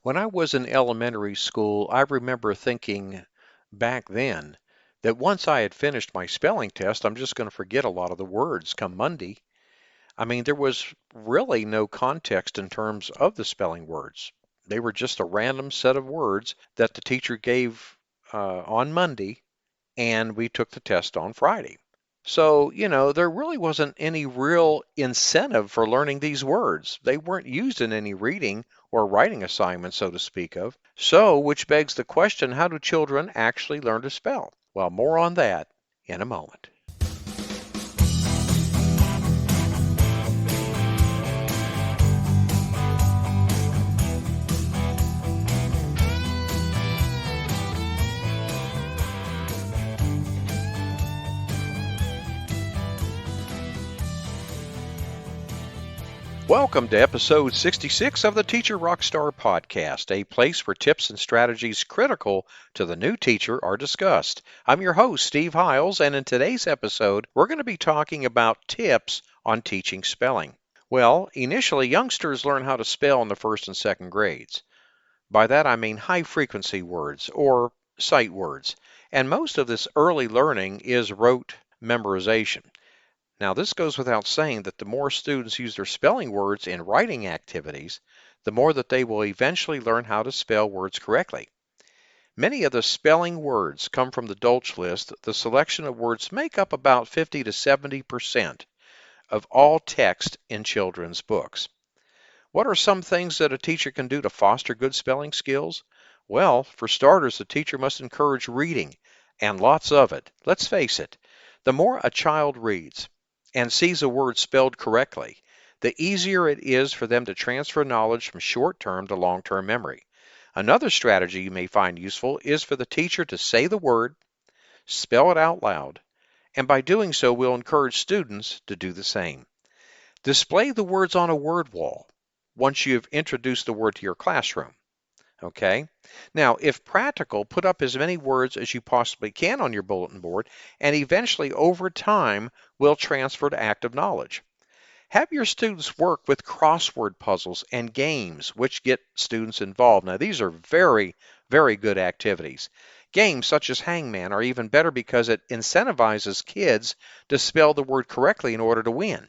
When I was in elementary school, I remember thinking back then that once I had finished my spelling test, I'm just going to forget a lot of the words come Monday. I mean, there was really no context in terms of the spelling words. They were just a random set of words that the teacher gave on Monday, and we took the test on Friday. So, there really wasn't any real incentive for learning these words. They weren't used in any reading or writing assignments, so to speak of. So, which begs the question, how do children actually learn to spell? Well, more on that in a moment. Welcome to episode 66 of the Teacher Rockstar Podcast, a place where tips and strategies critical to the new teacher are discussed. I'm your host, Steve Hiles, and in today's episode, we're going to be talking about tips on teaching spelling. Well, initially, youngsters learn how to spell in the first and second grades. By that, I mean high frequency words or sight words. And most of this early learning is rote memorization. Now, this goes without saying that the more students use their spelling words in writing activities, the more that they will eventually learn how to spell words correctly. Many of the spelling words come from the Dolch list. The selection of words make up about 50 to 70% of all text in children's books. What are some things that a teacher can do to foster good spelling skills? Well, for starters, the teacher must encourage reading, and lots of it. Let's face it, the more a child reads and sees a word spelled correctly, the easier it is for them to transfer knowledge from short-term to long-term memory. Another strategy you may find useful is for the teacher to say the word, spell it out loud, and by doing so, we'll encourage students to do the same. Display the words on a word wall once you've introduced the word to your classroom. Okay? Now, if practical, put up as many words as you possibly can on your bulletin board, and eventually, over time, will transfer to active knowledge. Have your students work with crossword puzzles and games, which get students involved. Now, these are very, very good activities. Games such as Hangman are even better because it incentivizes kids to spell the word correctly in order to win.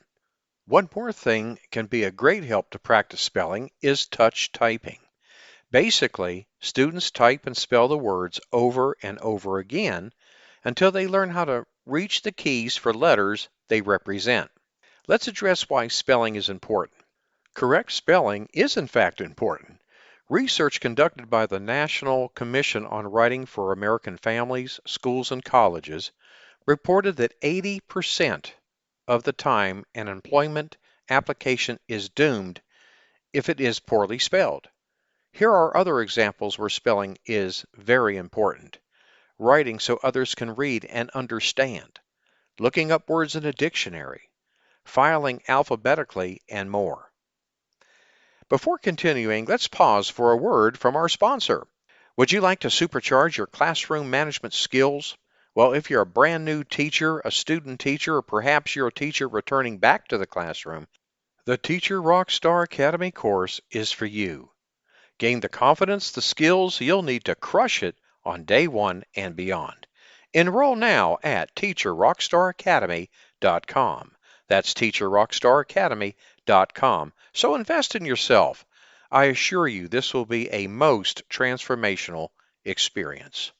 One more thing can be a great help to practice spelling is touch typing. Basically, students type and spell the words over and over again until they learn how to reach the keys for letters they represent. Let's address why spelling is important. Correct spelling is in fact important. Research conducted by the National Commission on Writing for American Families, Schools, and Colleges reported that 80% of the time an employment application is doomed if it is poorly spelled. Here are other examples where spelling is very important. Writing so others can read and understand. Looking up words in a dictionary. Filing alphabetically, and more. Before continuing, let's pause for a word from our sponsor. Would you like to supercharge your classroom management skills? Well, if you're a brand new teacher, a student teacher, or perhaps you're a teacher returning back to the classroom, the Teacher Rockstar Academy course is for you. Gain the confidence, the skills you'll need to crush it on day one and beyond. Enroll now at teacherrockstaracademy.com. That's teacherrockstaracademy.com. So invest in yourself. I assure you this will be a most transformational experience.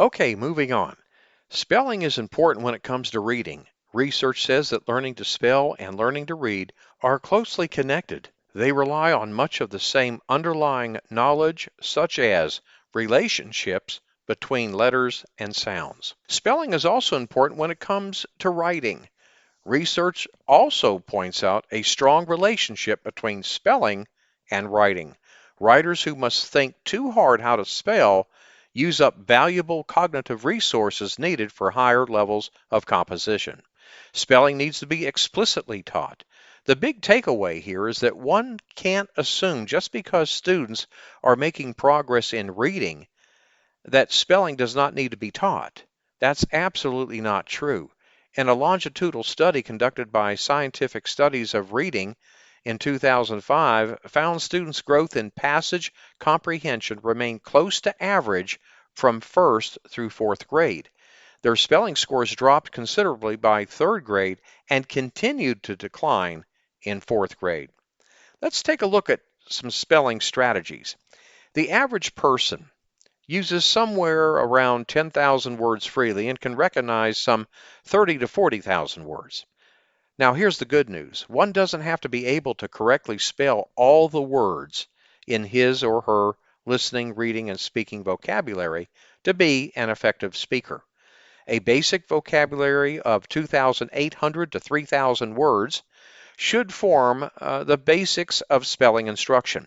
Okay, moving on. Spelling is important when it comes to reading. Research says that learning to spell and learning to read are closely connected. They rely on much of the same underlying knowledge, such as relationships between letters and sounds. Spelling is also important when it comes to writing. Research also points out a strong relationship between spelling and writing. Writers who must think too hard how to spell use up valuable cognitive resources needed for higher levels of composition. Spelling needs to be explicitly taught. The big takeaway here is that one can't assume just because students are making progress in reading that spelling does not need to be taught. That's absolutely not true. In a longitudinal study conducted by Scientific Studies of Reading in 2005 found students' growth in passage comprehension remained close to average from first through fourth grade. Their spelling scores dropped considerably by third grade and continued to decline in fourth grade. Let's take a look at some spelling strategies. The average person uses somewhere around 10,000 words freely and can recognize some 30 to 40,000 words. Now, here's the good news. One doesn't have to be able to correctly spell all the words in his or her listening, reading, and speaking vocabulary to be an effective speaker. A basic vocabulary of 2,800 to 3,000 words should form the basics of spelling instruction.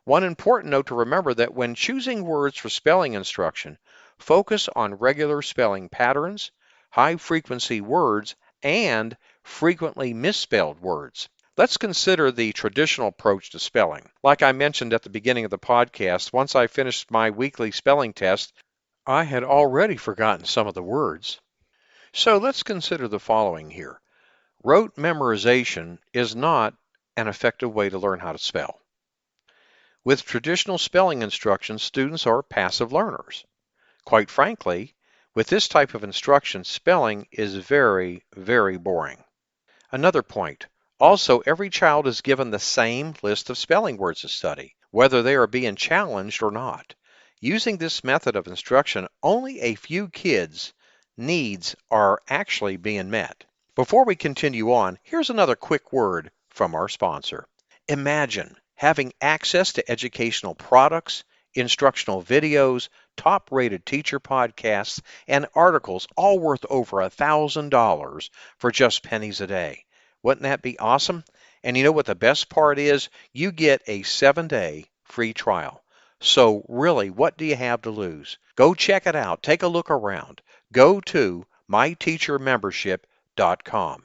One important note to remember that when choosing words for spelling instruction, focus on regular spelling patterns, high-frequency words, and frequently misspelled words. Let's consider the traditional approach to spelling. Like I mentioned at the beginning of the podcast, once I finished my weekly spelling test, I had already forgotten some of the words. So let's consider the following here. Rote memorization is not an effective way to learn how to spell. With traditional spelling instruction, students are passive learners. Quite frankly, with this type of instruction, spelling is very, very boring. Another point. Also, every child is given the same list of spelling words to study, whether they are being challenged or not. Using this method of instruction, only a few kids' needs are actually being met. Before we continue on, here's another quick word from our sponsor. Imagine having access to educational products, instructional videos, top-rated teacher podcasts, and articles all worth over $1,000 for just pennies a day. Wouldn't that be awesome? And you know what the best part is? You get a 7-day free trial. So really, what do you have to lose? Go check it out. Take a look around. Go to myteachermembership.com.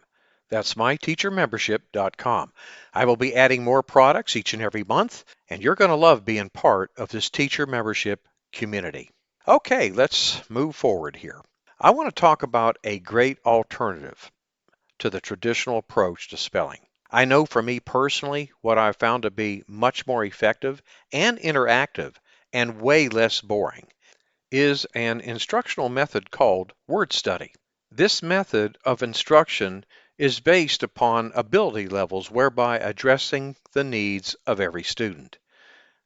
That's myteachermembership.com. I will be adding more products each and every month, and you're going to love being part of this teacher membership community. Okay, let's move forward here. I want to talk about a great alternative to the traditional approach to spelling. I know for me personally, what I've found to be much more effective and interactive and way less boring is an instructional method called word study. This method of instruction is based upon ability levels, whereby addressing the needs of every student.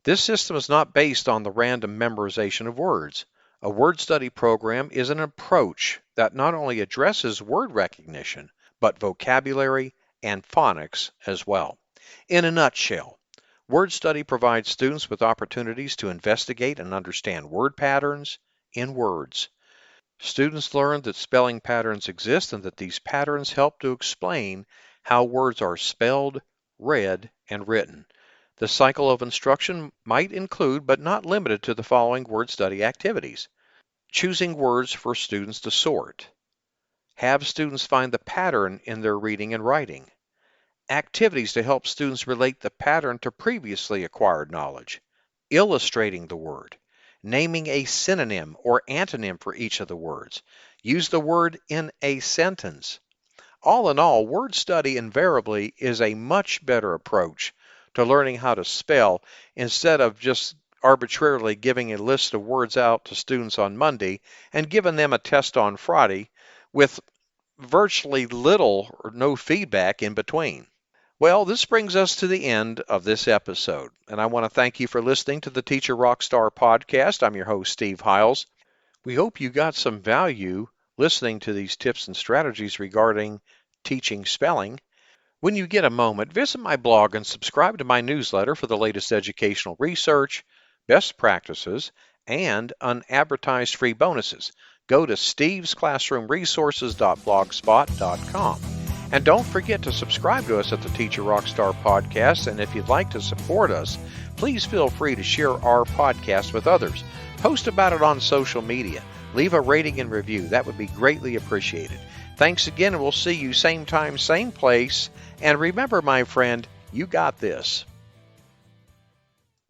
This system is not based on the random memorization of words. A word study program is an approach that not only addresses word recognition, but vocabulary and phonics as well. In a nutshell, word study provides students with opportunities to investigate and understand word patterns in words. Students learn that spelling patterns exist and that these patterns help to explain how words are spelled, read, and written. The cycle of instruction might include, but not limited to, the following word study activities. Choosing words for students to sort. Have students find the pattern in their reading and writing. Activities to help students relate the pattern to previously acquired knowledge. Illustrating the word. Naming a synonym or antonym for each of the words. Use the word in a sentence. All in all, word study invariably is a much better approach to learning how to spell instead of just arbitrarily giving a list of words out to students on Monday and giving them a test on Friday with virtually little or no feedback in between. Well, this brings us to the end of this episode, and I want to thank you for listening to the Teacher Rockstar podcast. I'm your host, Steve Hiles. We hope you got some value listening to these tips and strategies regarding teaching spelling. When you get a moment, visit my blog and subscribe to my newsletter for the latest educational research, best practices, and unadvertised free bonuses. Go to stevesclassroomresources.blogspot.com. And don't forget to subscribe to us at the Teacher Rockstar Podcast. And if you'd like to support us, please feel free to share our podcast with others. Post about it on social media. Leave a rating and review. That would be greatly appreciated. Thanks again, and we'll see you same time, same place. And remember, my friend, you got this.